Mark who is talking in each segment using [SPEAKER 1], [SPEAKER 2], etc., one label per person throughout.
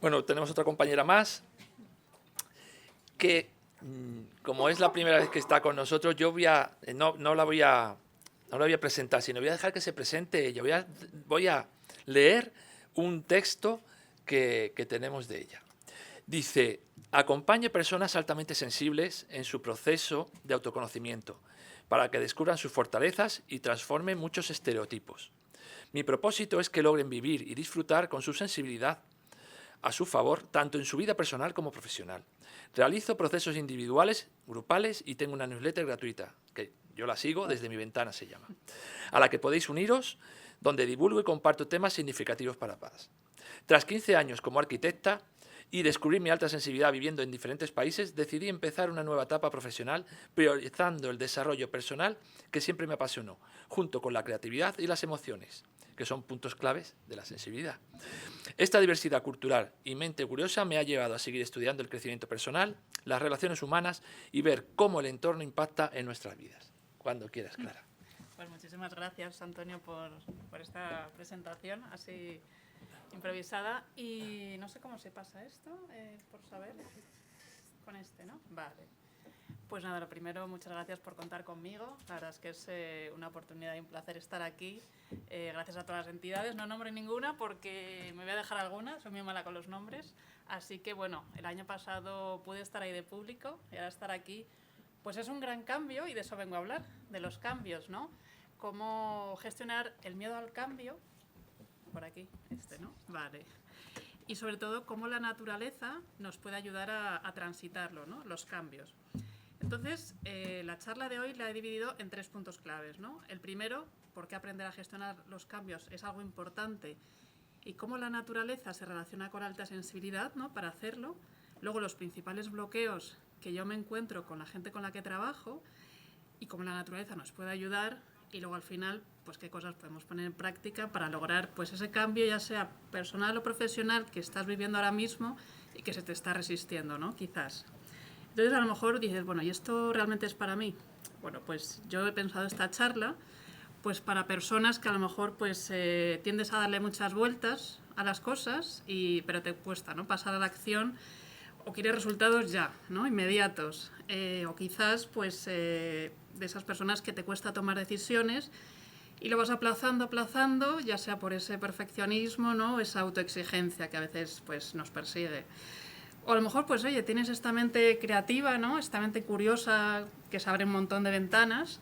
[SPEAKER 1] Bueno, tenemos otra compañera más que, como es la primera vez que está con nosotros, yo no la voy a presentar, sino voy a dejar que se presente ella. Voy a leer un texto que tenemos de ella. Dice: acompañe personas altamente sensibles en su proceso de autoconocimiento para que descubran sus fortalezas y transformen muchos estereotipos. Mi propósito es que logren vivir y disfrutar con su sensibilidad a su favor, tanto en su vida personal como profesional. Realizo procesos individuales, grupales y tengo una newsletter gratuita, que yo la sigo, Desde mi ventana se llama, a la que podéis uniros, donde divulgo y comparto temas significativos para paz. Tras 15 años como arquitecta y descubrir mi alta sensibilidad viviendo en diferentes países, decidí empezar una nueva etapa profesional priorizando el desarrollo personal que siempre me apasionó, junto con la creatividad y las emociones, que son puntos claves de la sensibilidad. Esta diversidad cultural y mente curiosa me ha llevado a seguir estudiando el crecimiento personal, las relaciones humanas y ver cómo el entorno impacta en nuestras vidas. Cuando quieras, Clara.
[SPEAKER 2] Pues muchísimas gracias, Antonio, por esta presentación así improvisada. Y no sé cómo se pasa esto, por saber. Con este, ¿no? Vale. Pues nada, lo primero, muchas gracias por contar conmigo. La verdad es que es una oportunidad y un placer estar aquí. Gracias a todas las entidades. No nombro ninguna porque me voy a dejar alguna, soy muy mala con los nombres. Así que bueno, el año pasado pude estar ahí de público y ahora estar aquí, pues es un gran cambio y de eso vengo a hablar, de los cambios, ¿no? Cómo gestionar el miedo al cambio. Por aquí, ¿no? Vale. Y sobre todo, cómo la naturaleza nos puede ayudar a transitarlo, ¿no? Los cambios. Entonces, la charla de hoy la he dividido en 3 puntos claves, ¿no? El primero, por qué aprender a gestionar los cambios es algo importante y cómo la naturaleza se relaciona con la alta sensibilidad, ¿no? Para hacerlo. Luego, los principales bloqueos que yo me encuentro con la gente con la que trabajo y cómo la naturaleza nos puede ayudar. Y luego, al final, pues qué cosas podemos poner en práctica para lograr pues ese cambio, ya sea personal o profesional, que estás viviendo ahora mismo y que se te está resistiendo, ¿no? Quizás. Entonces, a lo mejor dices, bueno, ¿y esto realmente es para mí? Bueno, pues yo he pensado esta charla pues para personas que a lo mejor pues tiendes a darle muchas vueltas a las cosas, pero te cuesta, ¿no? Pasar a la acción o quieres resultados ya, ¿no? Inmediatos. O quizás pues de esas personas que te cuesta tomar decisiones y lo vas aplazando, ya sea por ese perfeccionismo, ¿no? Esa autoexigencia que a veces pues nos persigue. O a lo mejor, pues oye, tienes esta mente creativa, ¿no? Esta mente curiosa que se abre un montón de ventanas,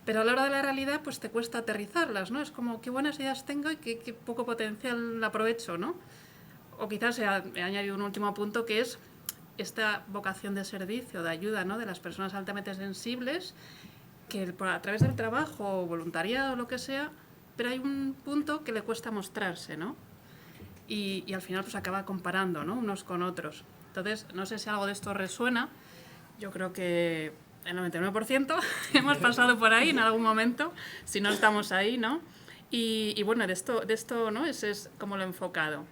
[SPEAKER 2] pero a la hora de la realidad, pues te cuesta aterrizarlas, ¿no? Es como, qué buenas ideas tengo y qué poco potencial aprovecho, ¿no? O quizás he añadido un último punto, que es esta vocación de servicio, de ayuda, ¿no? De las personas altamente sensibles, que a través del trabajo, voluntariado o lo que sea, pero hay un punto que le cuesta mostrarse, ¿no? Y al final pues acaba comparando, ¿no? Unos con otros. Entonces, no sé si algo de esto resuena. Yo creo que el 99% hemos pasado por ahí en algún momento, si no estamos ahí, ¿no? Y bueno, de esto ¿no? Es como lo he enfocado.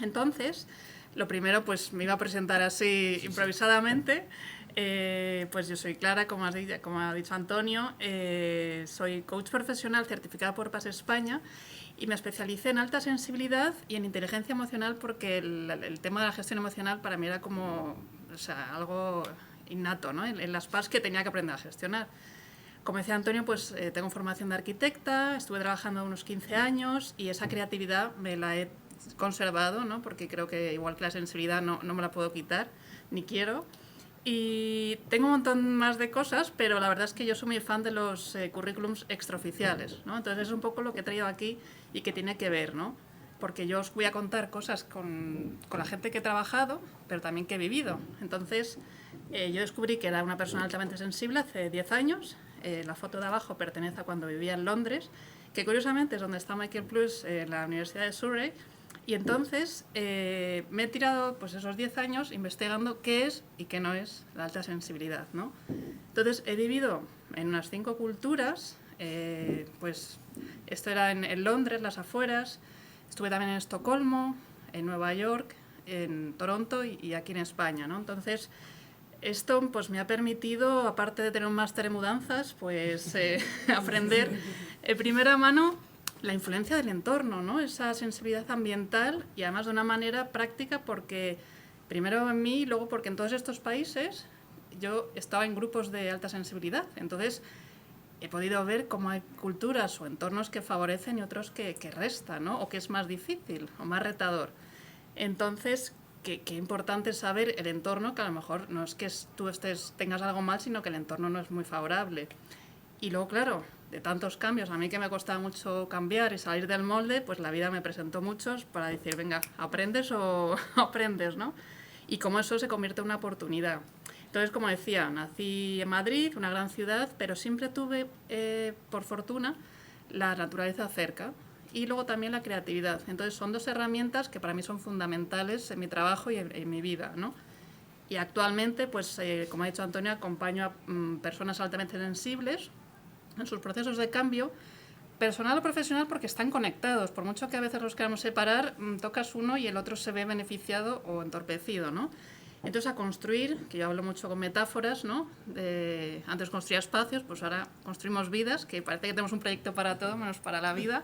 [SPEAKER 2] Entonces, lo primero, pues me iba a presentar así improvisadamente. Pues yo soy Clara, como ha dicho Antonio. Soy coach profesional certificada por Paz España y me especialicé en alta sensibilidad y en inteligencia emocional porque el tema de la gestión emocional para mí era como, o sea, algo innato, ¿no? En las PAS que tenía que aprender a gestionar. Como decía Antonio, pues tengo formación de arquitecta, estuve trabajando unos 15 años y esa creatividad me la he conservado, ¿no? Porque creo que igual que la sensibilidad no me la puedo quitar, ni quiero. Y tengo un montón más de cosas, pero la verdad es que yo soy muy fan de los currículums extraoficiales, ¿no? Entonces es un poco lo que he traído aquí y que tiene que ver, ¿no? Porque yo os voy a contar cosas con la gente que he trabajado, pero también que he vivido. Entonces yo descubrí que era una persona altamente sensible hace 10 años. La foto de abajo pertenece a cuando vivía en Londres, que curiosamente es donde está Michael Plus, en la Universidad de Surrey. Y entonces me he tirado pues, esos 10 años investigando qué es y qué no es la alta sensibilidad, ¿no? Entonces he vivido en unas 5 culturas, pues esto era en Londres, las afueras, estuve también en Estocolmo, en Nueva York, en Toronto y aquí en España, ¿no? Entonces esto pues, me ha permitido, aparte de tener un máster en mudanzas, pues aprender de primera mano la influencia del entorno, ¿no? Esa sensibilidad ambiental y además de una manera práctica porque primero en mí y luego porque en todos estos países yo estaba en grupos de alta sensibilidad. Entonces he podido ver cómo hay culturas o entornos que favorecen y otros que restan, ¿no? O que es más difícil o más retador. Entonces, qué importante es saber el entorno, que a lo mejor no es que tú tengas algo mal, sino que el entorno no es muy favorable. Y luego, claro, de tantos cambios, a mí que me costaba mucho cambiar y salir del molde, pues la vida me presentó muchos para decir, venga, aprendes o aprendes, ¿no? Y cómo eso se convierte en una oportunidad. Entonces, como decía, nací en Madrid, una gran ciudad, pero siempre tuve, por fortuna, la naturaleza cerca y luego también la creatividad. Entonces, son dos herramientas que para mí son fundamentales en mi trabajo y en mi vida, ¿no? Y actualmente, pues, como ha dicho Antonio, acompaño a personas altamente sensibles en sus procesos de cambio, personal o profesional, porque están conectados. Por mucho que a veces los queramos separar, tocas uno y el otro se ve beneficiado o entorpecido, ¿no? Entonces, a construir, que yo hablo mucho con metáforas, ¿no? Antes construía espacios, pues ahora construimos vidas, que parece que tenemos un proyecto para todo, menos para la vida,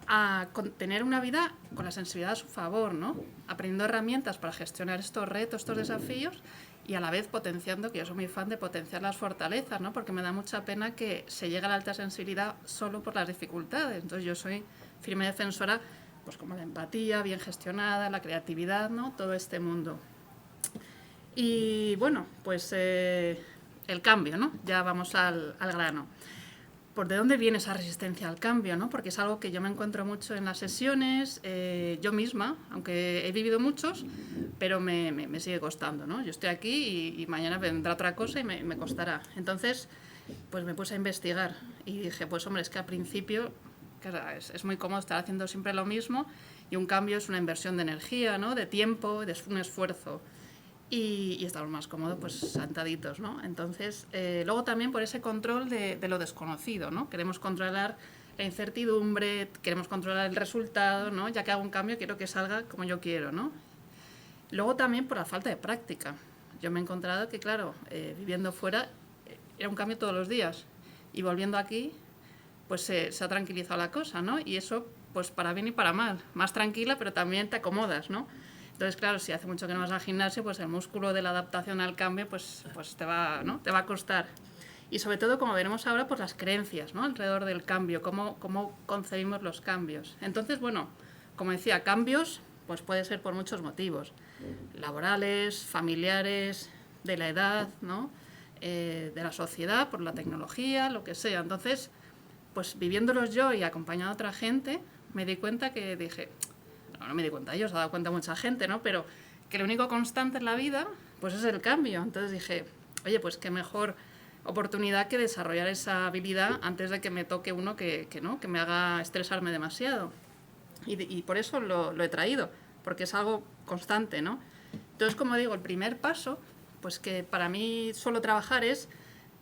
[SPEAKER 2] a tener una vida con la sensibilidad a su favor, ¿no? Aprendiendo herramientas para gestionar estos retos, estos desafíos, y a la vez potenciando, que yo soy muy fan de potenciar las fortalezas, ¿no? Porque me da mucha pena que se llegue a la alta sensibilidad solo por las dificultades. Entonces yo soy firme defensora, pues como la empatía bien gestionada, la creatividad, ¿no? Todo este mundo. Y bueno, pues el cambio, ¿no? Ya vamos al grano. ¿Por de dónde viene esa resistencia al cambio, ¿no? Porque es algo que yo me encuentro mucho en las sesiones, yo misma, aunque he vivido muchos, pero me sigue costando, ¿no? Yo estoy aquí y mañana vendrá otra cosa y me costará. Entonces, pues me puse a investigar y dije, pues hombre, es que al principio es muy cómodo estar haciendo siempre lo mismo y un cambio es una inversión de energía, ¿no? De tiempo, de un esfuerzo. Y estamos más cómodos pues sentaditos, ¿no? Entonces, luego también por ese control de lo desconocido, ¿no? Queremos controlar la incertidumbre, queremos controlar el resultado, ¿no? Ya que hago un cambio quiero que salga como yo quiero, ¿no? Luego también por la falta de práctica. Yo me he encontrado que, claro, viviendo fuera era un cambio todos los días y volviendo aquí pues se ha tranquilizado la cosa, ¿no? Y eso pues para bien y para mal. Más tranquila, pero también te acomodas, ¿no? Entonces, claro, si hace mucho que no vas al gimnasio, pues el músculo de la adaptación al cambio pues te va, ¿no? Te va a costar. Y sobre todo, como veremos ahora, pues las creencias, ¿no? Alrededor del cambio, cómo concebimos los cambios. Entonces, bueno, como decía, cambios pues puede ser por muchos motivos. Laborales, familiares, de la edad, ¿no? De la sociedad, por la tecnología, lo que sea. Entonces, pues viviéndolos yo y acompañando a otra gente, me di cuenta que dije... No me di cuenta yo, se ha dado cuenta mucha gente, ¿no? Pero que lo único constante en la vida, pues es el cambio. Entonces dije, oye, pues qué mejor oportunidad que desarrollar esa habilidad antes de que me toque uno que me haga estresarme demasiado. Y por eso lo he traído, porque es algo constante, ¿no? Entonces, como digo, el primer paso, pues que para mí solo trabajar es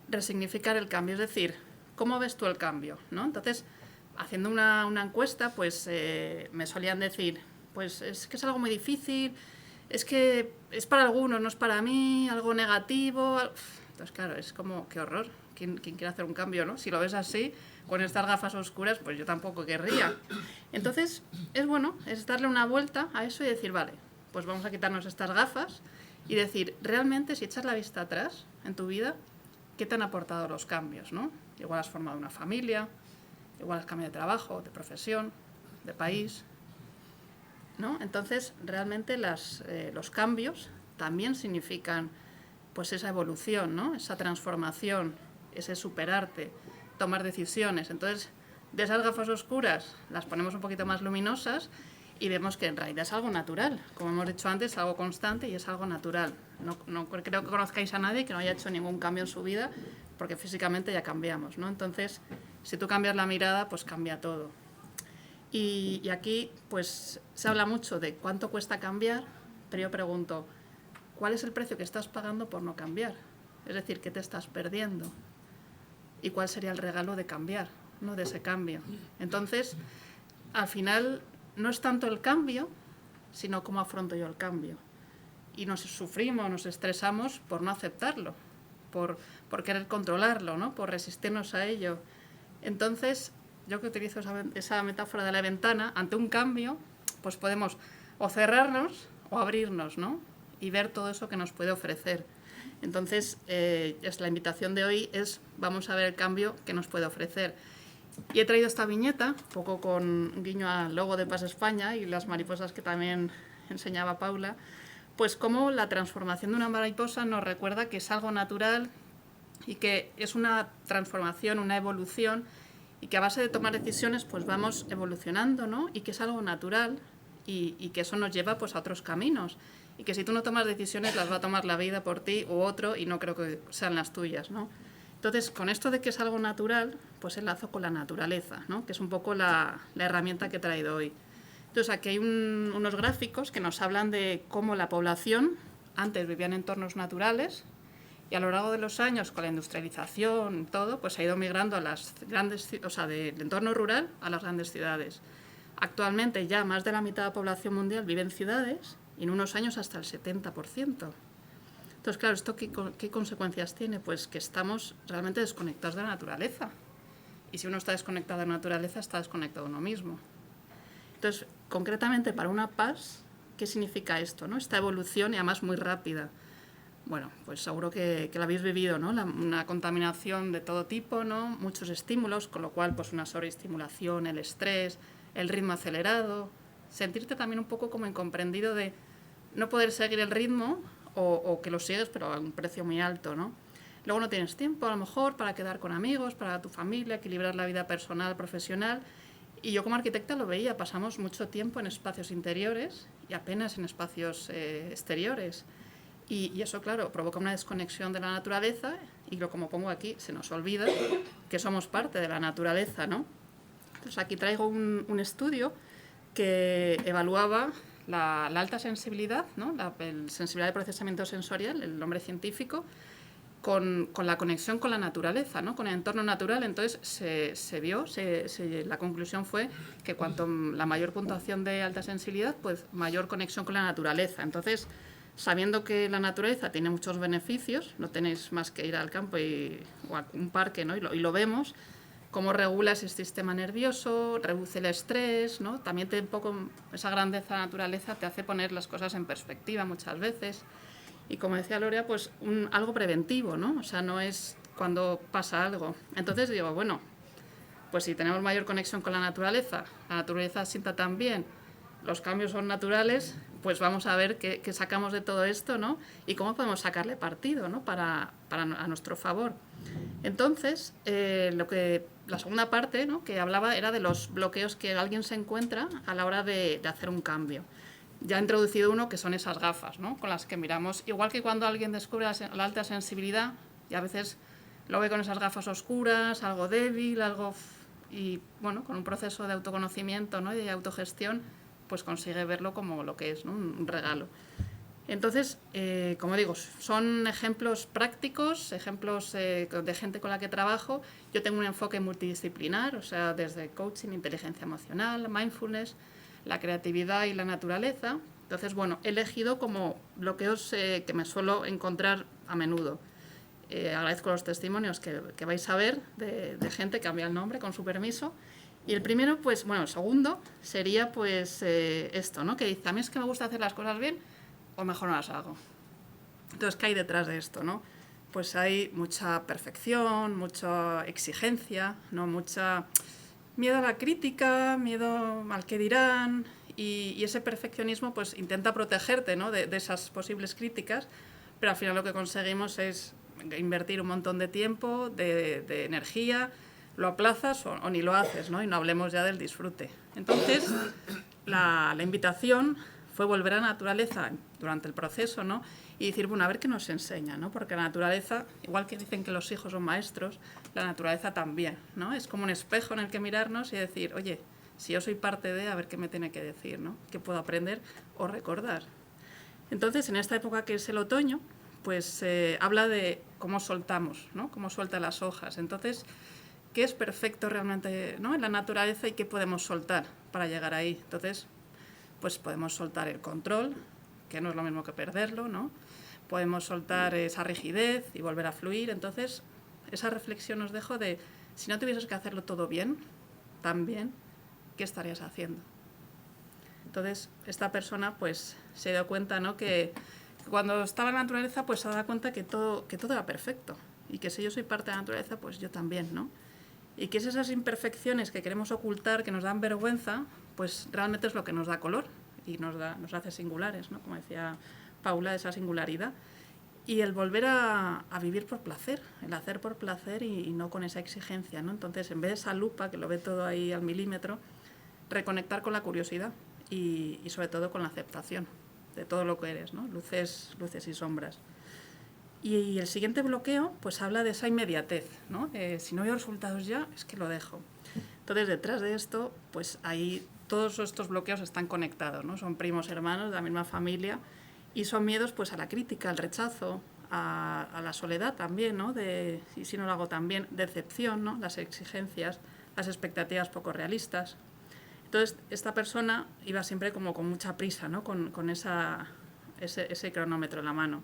[SPEAKER 2] resignificar el cambio, es decir, ¿cómo ves tú el cambio, ¿no? Entonces, haciendo una encuesta, pues me solían decir, pues es que es algo muy difícil, es que es para algunos, no es para mí, algo negativo. Entonces, claro, es como, qué horror, ¿quién quiere hacer un cambio, no? Si lo ves así, con estas gafas oscuras, pues yo tampoco querría. Entonces, es bueno, es darle una vuelta a eso y decir, vale, pues vamos a quitarnos estas gafas y decir, realmente, si echas la vista atrás en tu vida, ¿qué te han aportado los cambios, no? Igual has formado una familia, igual has cambiado de trabajo, de profesión, de país, ¿no? Entonces, realmente los cambios también significan pues esa evolución, ¿no? Esa transformación, ese superarte, tomar decisiones. Entonces, de esas gafas oscuras las ponemos un poquito más luminosas y vemos que en realidad es algo natural. Como hemos dicho antes, es algo constante y es algo natural. No creo que conozcáis a nadie que no haya hecho ningún cambio en su vida, porque físicamente ya cambiamos, ¿no? Entonces, si tú cambias la mirada, pues cambia todo. Y aquí, pues, se habla mucho de cuánto cuesta cambiar, pero yo pregunto, ¿cuál es el precio que estás pagando por no cambiar? Es decir, ¿qué te estás perdiendo? ¿Y cuál sería el regalo de cambiar, ¿no? De ese cambio? Entonces, al final, no es tanto el cambio, sino cómo afronto yo el cambio. Y nos sufrimos, nos estresamos por no aceptarlo, por querer controlarlo, ¿no? Por resistirnos a ello. Entonces, yo que utilizo esa metáfora de la ventana, ante un cambio, pues podemos o cerrarnos o abrirnos, ¿no? Y ver todo eso que nos puede ofrecer. Entonces, la invitación de hoy es, vamos a ver el cambio que nos puede ofrecer. Y he traído esta viñeta, un poco con guiño al logo de Paz España y las mariposas que también enseñaba Paula, pues cómo la transformación de una mariposa nos recuerda que es algo natural y que es una transformación, una evolución, y que a base de tomar decisiones pues vamos evolucionando, ¿no? Y que es algo natural y que eso nos lleva pues a otros caminos. Y que si tú no tomas decisiones las va a tomar la vida por ti u otro y no creo que sean las tuyas, ¿no? Entonces, con esto de que es algo natural, pues enlazo con la naturaleza, ¿no? Que es un poco la herramienta que he traído hoy. Entonces, aquí hay unos gráficos que nos hablan de cómo la población antes vivía en entornos naturales y a lo largo de los años, con la industrialización y todo, pues ha ido migrando a las grandes, o sea, del entorno rural a las grandes ciudades. Actualmente ya más de la mitad de la población mundial vive en ciudades y en unos años hasta el 70%. Entonces, claro, ¿esto qué consecuencias tiene? Pues que estamos realmente desconectados de la naturaleza. Y si uno está desconectado de la naturaleza, está desconectado de uno mismo. Entonces, concretamente para una paz, ¿qué significa esto, ¿no? Esta evolución y además muy rápida. Bueno, pues seguro que lo habéis vivido, ¿no? Una contaminación de todo tipo, ¿no? Muchos estímulos, con lo cual pues una sobreestimulación, el estrés, el ritmo acelerado, sentirte también un poco como incomprendido de no poder seguir el ritmo o que lo sigues pero a un precio muy alto, ¿no? Luego no tienes tiempo a lo mejor para quedar con amigos, para tu familia, equilibrar la vida personal, profesional. Y yo como arquitecta lo veía, pasamos mucho tiempo en espacios interiores y apenas en espacios exteriores. Y eso, claro, provoca una desconexión de la naturaleza y como pongo aquí, se nos olvida que somos parte de la naturaleza, ¿no? Entonces aquí traigo un estudio que evaluaba la alta sensibilidad, ¿no? La sensibilidad de procesamiento sensorial, el nombre científico, con la conexión con la naturaleza, ¿no? Con el entorno natural. Entonces la conclusión fue que cuanto la mayor puntuación de alta sensibilidad, pues mayor conexión con la naturaleza. Entonces, sabiendo que la naturaleza tiene muchos beneficios, no tenéis más que ir al campo o a un parque, ¿no? y lo vemos, cómo regula ese sistema nervioso, reduce el estrés, ¿no? También un poco esa grandeza de la naturaleza te hace poner las cosas en perspectiva muchas veces. Y como decía Lorea, pues algo preventivo, ¿no? O sea, no es cuando pasa algo. Entonces digo, bueno, pues si tenemos mayor conexión con la naturaleza sienta también, los cambios son naturales, pues vamos a ver qué sacamos de todo esto, ¿no? Y cómo podemos sacarle partido, ¿no? A nuestro favor. Entonces, la segunda parte, ¿no? Que hablaba era de los bloqueos que alguien se encuentra a la hora de hacer un cambio. Ya he introducido uno que son esas gafas, ¿no? Con las que miramos, igual que cuando alguien descubre la alta sensibilidad y a veces lo ve con esas gafas oscuras, algo débil, y bueno, con un proceso de autoconocimiento, ¿no? Y de autogestión, pues consigue verlo como lo que es, ¿no? Un regalo. Entonces, como digo, son ejemplos prácticos, ejemplos de gente con la que trabajo. Yo tengo un enfoque multidisciplinar, o sea, desde coaching, inteligencia emocional, mindfulness, la creatividad y la naturaleza. Entonces, bueno, he elegido como bloqueos que me suelo encontrar a menudo. Agradezco los testimonios que vais a ver de gente que cambia el nombre con su permiso. Y el primero, pues, bueno, el segundo sería pues esto, ¿no? Que dice, a mí es que me gusta hacer las cosas bien o mejor no las hago. Entonces, ¿qué hay detrás de esto, no? Pues hay mucha perfección, mucha exigencia, ¿no? Mucha miedo a la crítica, miedo al que dirán, y ese perfeccionismo pues intenta protegerte, ¿no? de esas posibles críticas, pero al final lo que conseguimos es invertir un montón de tiempo, de energía, lo aplazas o ni lo haces, ¿no? Y no hablemos ya del disfrute. Entonces, la invitación fue volver a la naturaleza durante el proceso, ¿no? Y decir, bueno, a ver qué nos enseña, ¿no? Porque la naturaleza, igual que dicen que los hijos son maestros, la naturaleza también, ¿no? Es como un espejo en el que mirarnos y decir, oye, si yo soy parte de, a ver qué me tiene que decir, ¿no? ¿Qué puedo aprender o recordar? Entonces, en esta época que es el otoño, pues habla de cómo soltamos, ¿no? Cómo suelta las hojas. Entonces, ¿qué es perfecto realmente, ¿no? En la naturaleza y qué podemos soltar para llegar ahí? Entonces, pues podemos soltar el control, que no es lo mismo que perderlo, ¿no? Podemos soltar esa rigidez y volver a fluir. Entonces, esa reflexión os dejo de, si no tuvieses que hacerlo todo bien, tan bien, ¿qué estarías haciendo? Entonces, esta persona pues se dio cuenta, ¿no?, que cuando estaba en la naturaleza pues se da cuenta que todo era perfecto y que si yo soy parte de la naturaleza pues yo también, ¿no? Y que es esas imperfecciones que queremos ocultar, que nos dan vergüenza, pues realmente es lo que nos da color y nos hace singulares, ¿no? Como decía Paula, esa singularidad. Y el volver a vivir por placer, el hacer por placer y no con esa exigencia, ¿no? Entonces, en vez de esa lupa que lo ve todo ahí al milímetro, reconectar con la curiosidad y sobre todo con la aceptación de todo lo que eres, ¿no? Luces y sombras. Y el siguiente bloqueo pues habla de esa inmediatez, ¿no? Si no veo resultados ya, es que lo dejo. Entonces, detrás de esto, pues ahí todos estos bloqueos están conectados, ¿no? Son primos hermanos de la misma familia y son miedos pues a la crítica, al rechazo, a la soledad también, ¿no? Y si no lo hago también, decepción, ¿no? Las exigencias, las expectativas poco realistas. Entonces, esta persona iba siempre como con mucha prisa, ¿no? Con ese cronómetro en la mano.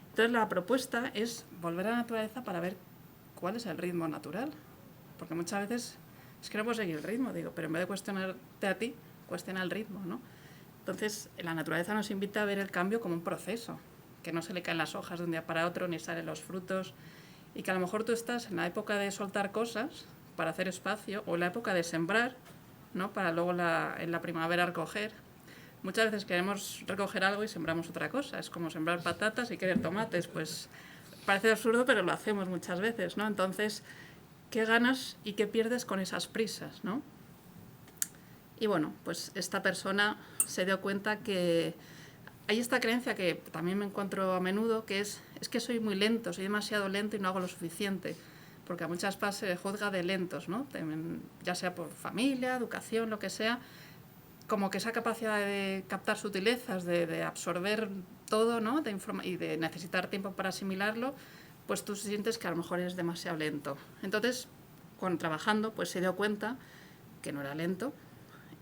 [SPEAKER 2] Entonces, la propuesta es volver a la naturaleza para ver cuál es el ritmo natural. Porque muchas veces es que no puedo seguir el ritmo, digo, pero en vez de cuestionarte a ti, cuestiona el ritmo, ¿no? Entonces, la naturaleza nos invita a ver el cambio como un proceso, que no se le caen las hojas de un día para otro, ni salen los frutos, y que a lo mejor tú estás en la época de soltar cosas para hacer espacio, o en la época de sembrar, ¿no? Para luego en la primavera recoger. Muchas veces queremos recoger algo y sembramos otra cosa. Es como sembrar patatas y querer tomates. Pues parece absurdo, pero lo hacemos muchas veces, ¿no? Entonces, ¿qué ganas y qué pierdes con esas prisas, ¿no? Y bueno, pues esta persona se dio cuenta que hay esta creencia que también me encuentro a menudo, que es que soy muy lento, soy demasiado lento y no hago lo suficiente. Porque a muchas veces se juzga de lentos, ¿no? Ya sea por familia, educación, lo que sea, como que esa capacidad de captar sutilezas, de absorber todo, ¿no? Y de necesitar tiempo para asimilarlo, pues tú sientes que a lo mejor eres demasiado lento. Entonces, trabajando, pues se dio cuenta que no era lento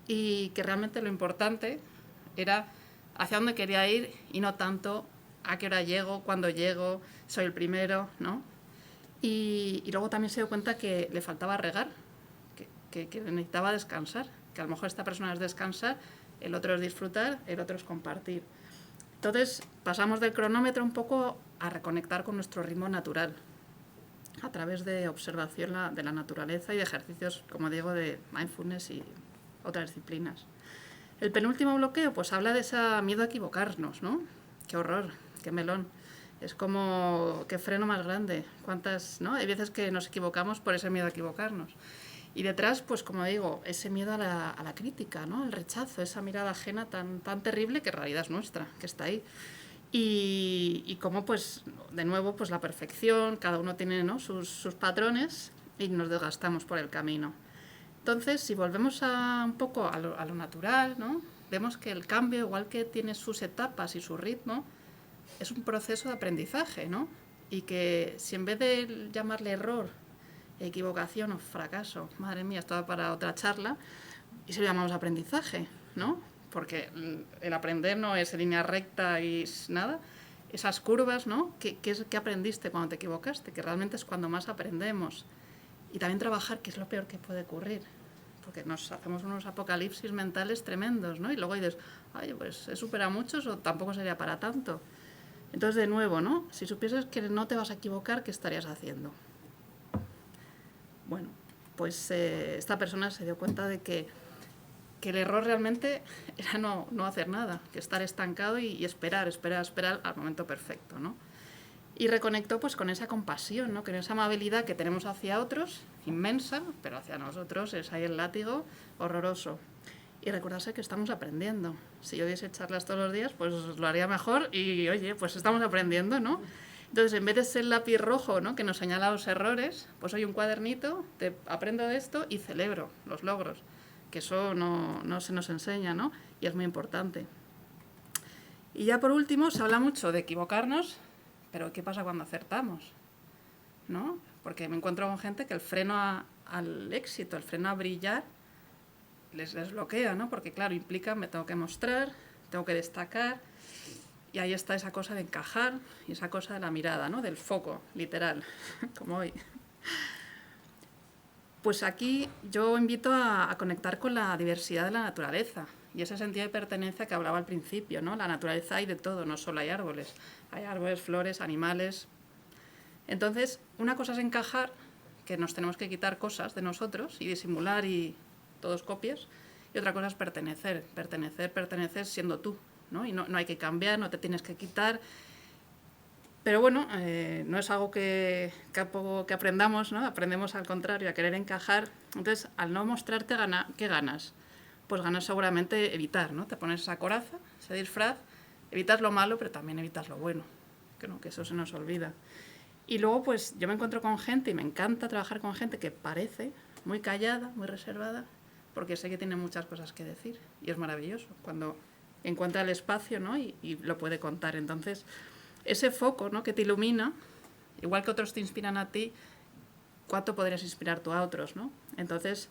[SPEAKER 2] y que realmente lo importante era hacia dónde quería ir y no tanto a qué hora llego, cuándo llego, soy el primero, ¿no? Y luego también se dio cuenta que le faltaba regar, que necesitaba descansar, que a lo mejor esta persona es descansar, el otro es disfrutar, el otro es compartir. Entonces pasamos del cronómetro un poco a reconectar con nuestro ritmo natural, a través de observación de la naturaleza y de ejercicios, como digo, de mindfulness y otras disciplinas. El penúltimo bloqueo pues habla de ese miedo a equivocarnos, ¿no? Qué horror, qué melón. Es como, qué freno más grande. ¿Cuántas, no? Hay veces que nos equivocamos por ese miedo a equivocarnos. Y detrás, pues como digo, ese miedo a la crítica, ¿no? El rechazo, esa mirada ajena tan terrible que en realidad es nuestra, que está ahí. Y como, pues, de nuevo, pues la perfección, cada uno tiene, ¿no?, sus patrones y nos desgastamos por el camino. Entonces, si volvemos un poco a lo natural, ¿no?, vemos que el cambio, igual que tiene sus etapas y su ritmo, es un proceso de aprendizaje, ¿no? Y que si en vez de llamarle error, equivocación o fracaso, madre mía, esto va para otra charla, y si lo llamamos aprendizaje, ¿no? Porque el aprender no es línea recta y nada. Esas curvas, ¿no? ¿Qué aprendiste cuando te equivocaste? Que realmente es cuando más aprendemos. Y también trabajar, que es lo peor que puede ocurrir. Porque nos hacemos unos apocalipsis mentales tremendos, ¿no? Y luego dices, ay, pues he superado muchos o tampoco sería para tanto. Entonces, de nuevo, ¿no? Si supieses que no te vas a equivocar, ¿qué estarías haciendo? Bueno, pues esta persona se dio cuenta de que el error realmente era no hacer nada, que estar estancado y esperar al momento perfecto, ¿no? Y reconectó pues con esa compasión, ¿no? Con esa amabilidad que tenemos hacia otros, inmensa, pero hacia nosotros es ahí el látigo horroroso. Y recordarse que estamos aprendiendo. Si yo diese charlas todos los días, pues lo haría mejor y, oye, pues estamos aprendiendo, ¿no? Entonces, en vez de ser el lápiz rojo, ¿no?, que nos señala los errores, pues hoy un cuadernito, aprendo de esto y celebro los logros, que eso no se nos enseña, ¿no? Y es muy importante. Y ya por último, se habla mucho de equivocarnos, pero ¿qué pasa cuando acertamos? ¿No? Porque me encuentro con gente que el freno al éxito, el freno a brillar, les bloquea, ¿no? Porque claro, implica, me tengo que mostrar, tengo que destacar, y ahí está esa cosa de encajar y esa cosa de la mirada, ¿no? Del foco, literal, como hoy. Pues aquí yo invito a conectar con la diversidad de la naturaleza y ese sentido de pertenencia que hablaba al principio, ¿no? La naturaleza hay de todo, no solo hay árboles, flores, animales. Entonces, una cosa es encajar, que nos tenemos que quitar cosas de nosotros y disimular y todos copias, y otra cosa es pertenecer siendo tú, ¿no? Y no hay que cambiar, no te tienes que quitar. Pero bueno, no es algo que aprendamos, ¿no? Aprendemos al contrario, a querer encajar. Entonces, al no mostrarte, ¿qué ganas? Pues ganas seguramente evitar, ¿no? Te pones esa coraza, ese disfraz, evitas lo malo, pero también evitas lo bueno, que eso se nos olvida. Y luego, pues, yo me encuentro con gente, y me encanta trabajar con gente que parece muy callada, muy reservada, porque sé que tiene muchas cosas que decir, y es maravilloso cuando encuentra el espacio, ¿no? y lo puede contar. Entonces, ese foco, ¿no? Que te ilumina, igual que otros te inspiran a ti, ¿cuánto podrías inspirar tú a otros, ¿no? Entonces,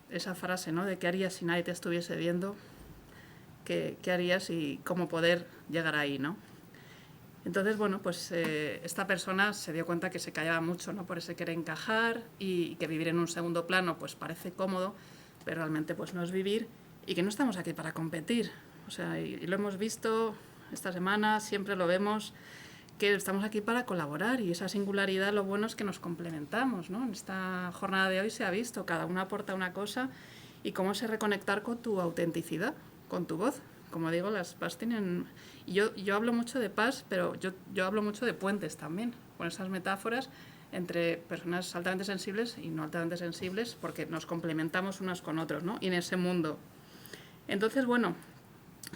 [SPEAKER 2] esa frase, ¿no? De qué harías si nadie te estuviese viendo, qué harías y cómo poder llegar ahí, ¿no? Entonces, bueno, pues esta persona se dio cuenta que se callaba mucho, ¿no? Por ese querer encajar y que vivir en un segundo plano pues parece cómodo, pero realmente pues no es vivir, y que no estamos aquí para competir. O sea, y lo hemos visto esta semana, siempre lo vemos, que estamos aquí para colaborar, y esa singularidad, lo bueno es que nos complementamos, ¿no? En esta jornada de hoy se ha visto, cada uno aporta una cosa, y cómo se reconectar con tu autenticidad, con tu voz. Como digo, las PAS tienen... Y yo hablo mucho de PAS, pero yo hablo mucho de puentes también, con esas metáforas entre personas altamente sensibles y no altamente sensibles, porque nos complementamos unos con otros, ¿no? Y en ese mundo. Entonces, bueno,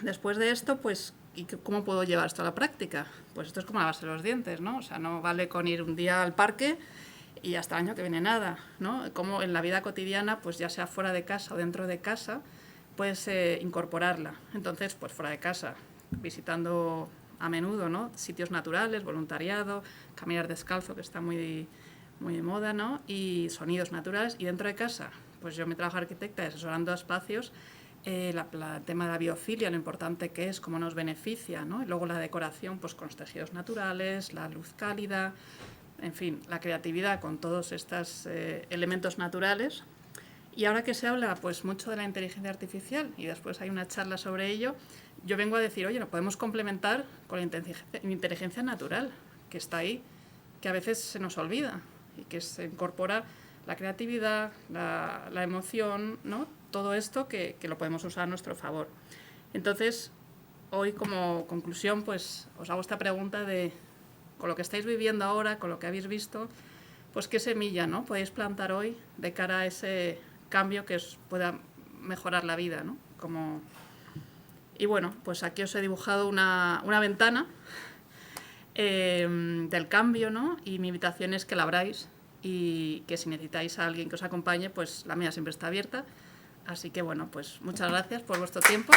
[SPEAKER 2] después de esto, pues, ¿y cómo puedo llevar esto a la práctica? Pues esto es como lavarse los dientes, ¿no? O sea, no vale con ir un día al parque y hasta el año que viene nada, ¿no? Como en la vida cotidiana, pues ya sea fuera de casa o dentro de casa, puedes incorporarla. Entonces, pues fuera de casa, visitando a menudo, ¿no? Sitios naturales, voluntariado, caminar descalzo, que está muy de moda, ¿no? Y sonidos naturales. Y dentro de casa, pues yo me trabajo arquitecta asesorando a espacios, el tema de la biofilia, lo importante que es, cómo nos beneficia, ¿no? Y luego la decoración, pues con los tejidos naturales, la luz cálida, en fin, la creatividad con todos estos elementos naturales. Y ahora que se habla pues mucho de la inteligencia artificial, y después hay una charla sobre ello, yo vengo a decir, oye, lo podemos complementar con la inteligencia natural, que está ahí, que a veces se nos olvida, y que se incorpora la creatividad, la emoción, ¿no? Todo esto que lo podemos usar a nuestro favor. Entonces, hoy como conclusión, pues os hago esta pregunta de, con lo que estáis viviendo ahora, con lo que habéis visto, pues qué semilla, ¿no? Podéis plantar hoy de cara a ese cambio que os pueda mejorar la vida, ¿no? Y bueno, pues aquí os he dibujado una ventana del cambio, ¿no? Y mi invitación es que la abráis, y que si necesitáis a alguien que os acompañe, pues la mía siempre está abierta. Así que bueno, pues muchas gracias por vuestro tiempo.